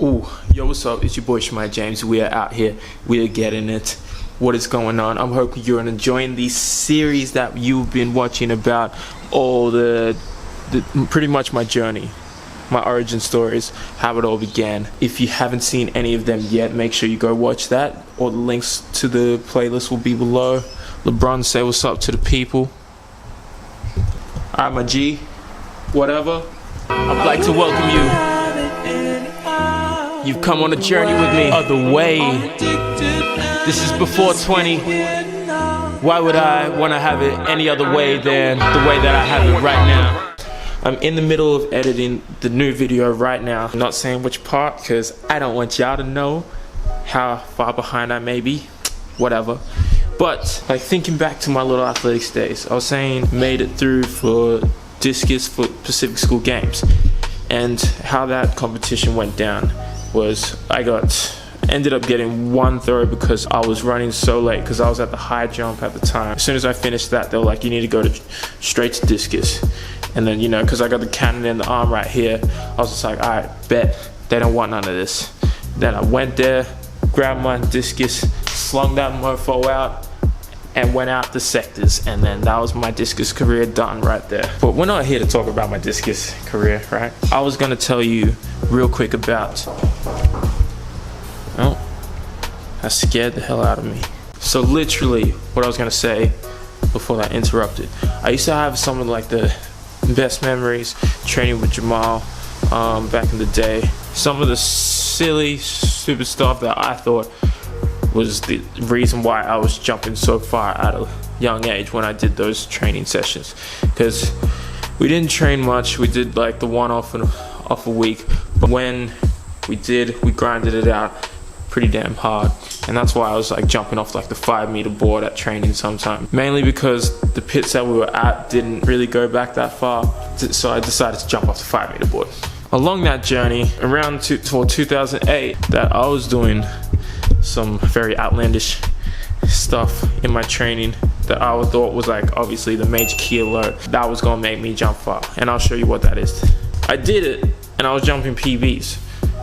Ooh, yo, what's up? It's your boy Shemaiah.James. We are out here. We are getting it. What is going on? I'm hoping you're enjoying the series that you've been watching about all the pretty much my journey, my origin stories, how it all began. If you haven't seen any of them yet, make sure you go watch that. All the links to the playlist will be below. LeBron, say what's up to the people. Alright, my G, whatever. I'd like to welcome you. You've come on a journey with me. Other way. This is before 20. Why would I want to have it any other way than the way that I have it right now? I'm in the middle of editing the new video right now. I'm not saying which part because I don't want y'all to know how far behind I may be. Whatever. But like thinking back to my little athletics days, I was saying made it through for discus for Pacific School Games, and how that competition went down was I ended up getting one throw because I was running so late because I was at the high jump at the time. As soon as I finished that, they were like, you need to go straight to discus. And then, you know, because I got the cannon in the arm right here, I was just like, all right, bet they don't want none of this. Then I went there, grabbed my discus, slung that mofo out, and went out the sectors, and then that was my discus career done right there. But we're not here to talk about my discus career, right? I was gonna tell you real quick about, oh, that scared the hell out of me. So literally, what I was gonna say before that interrupted, I used to have some of like the best memories training with Jamal back in the day. Some of the silly, stupid stuff that I thought was the reason why I was jumping so far at a young age when I did those training sessions, because we didn't train much. We did like the one off a week, but when we did, we grinded it out pretty damn hard, and that's why I was like jumping off like the 5-meter board at training sometimes, mainly because the pits that we were at didn't really go back that far, so I decided to jump off the 5-meter board. Along that journey, around 2008, that I was doing some very outlandish stuff in my training that I thought was like obviously the major key alert that was gonna make me jump far, and I'll show you what that is. I did it and I was jumping PBs,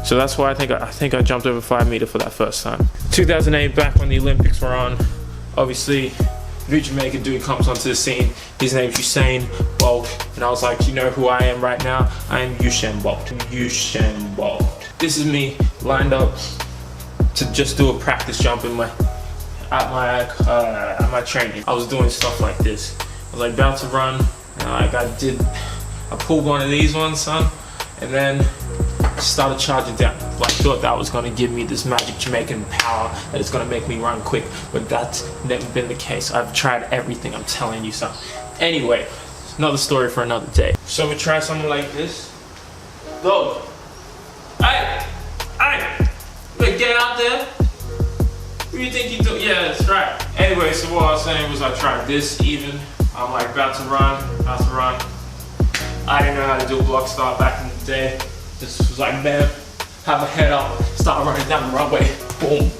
so that's why I think I jumped over 5 meter for that first time. 2008, back when the Olympics were on, obviously new Jamaican dude comes onto the scene. His name's USAIN BOLT, and I was like, you know who I am right now? I am USAIN BOLT. USAIN BOLT. This is me lined up to just do a practice jump in at my training. I was doing stuff like this. I was like about to run, and I pulled one of these ones, son, and then started charging down. Like thought that was gonna give me this magic Jamaican power that is gonna make me run quick, but that's never been the case. I've tried everything, I'm telling you, son. Anyway, another story for another day. So we try something like this. Go. Hey. Get out there. What do you think you do? Yeah, that's right. Anyway, so what I was saying was I tried this even. I'm like about to run. I didn't know how to do a block start back in the day. Just was like, man, have a head up, start running down the runway. Boom.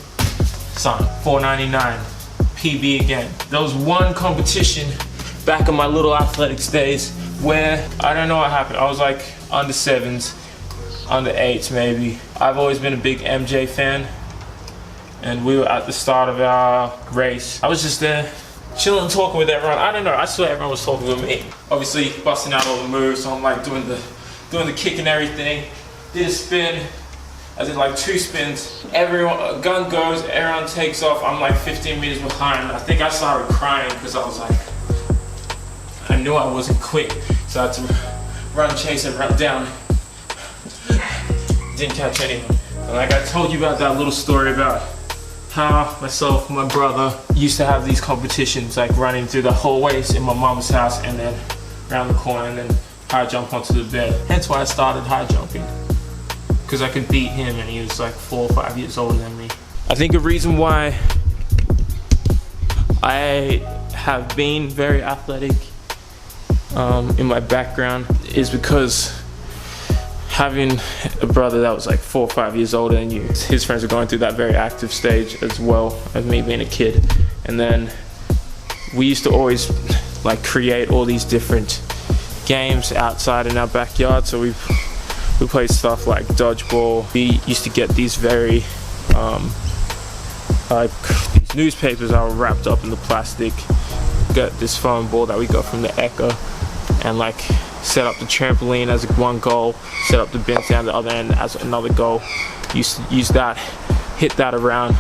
Son, 499. PB again. There was one competition back in my little athletics days where I don't know what happened. I was like under 7s. Under 8s maybe. I've always been a big MJ fan, and we were at the start of our race. I was just there chilling, talking with everyone. I don't know, I swear everyone was talking with me. Obviously busting out all the moves, so I'm like doing the kick and everything. Did a spin. I did like 2 spins. Everyone, gun goes, everyone takes off. I'm like 15 meters behind. I think I started crying because I was like, I knew I wasn't quick, so I had to run, chase, and run down. Didn't catch anyone. And like I told you about that little story about how myself and my brother used to have these competitions, like running through the hallways in my mom's house and then around the corner and then high jump onto the bed. Hence why I started high jumping, because I could beat him and he was like 4 or 5 years older than me. I think a reason why I have been very athletic in my background is because having a brother that was like 4 or 5 years older than you, his friends were going through that very active stage as well as me being a kid. And then we used to always like create all these different games outside in our backyard. So we We played stuff like dodgeball. We used to get these very like these newspapers that were wrapped up in the plastic. Got this foam ball that we got from the Echo, and like set up the trampoline as one goal, set up the bench down the other end as another goal. Used to use that, hit that around.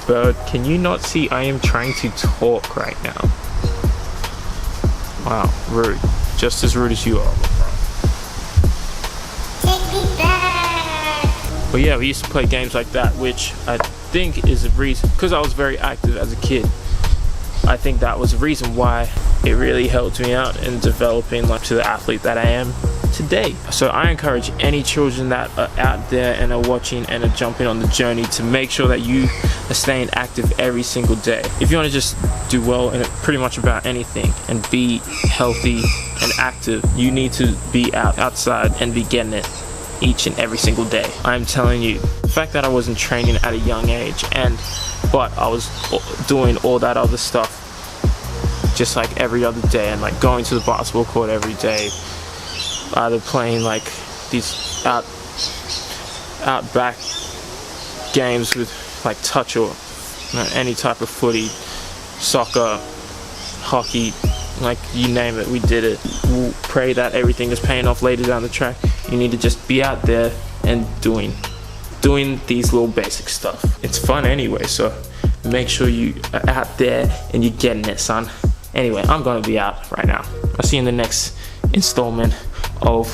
But can you not see I am trying to talk right now? Wow, rude. Just as rude as you are. Take me back. But yeah, we used to play games like that, which I think is a reason, because I was very active as a kid. I think that was a reason why it really helped me out in developing like to the athlete that I am today. So I encourage any children that are out there and are watching and are jumping on the journey to make sure that you are staying active every single day. If you want to just do well in pretty much about anything and be healthy and active, you need to be outside and be getting it each and every single day. I'm telling you, the fact that I wasn't training at a young age, but I was doing all that other stuff just like every other day, and like going to the basketball court every day, either playing like these out back games with like touch or any type of footy, soccer, hockey, like you name it, we did it. We'll pray that everything is paying off later down the track. You need to just be out there and doing these little basic stuff. It's fun anyway, so make sure you are out there and you're getting it, son. Anyway, I'm gonna be out right now. I'll see you in the next installment of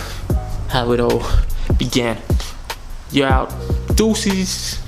how it all began. You're out. Deuces.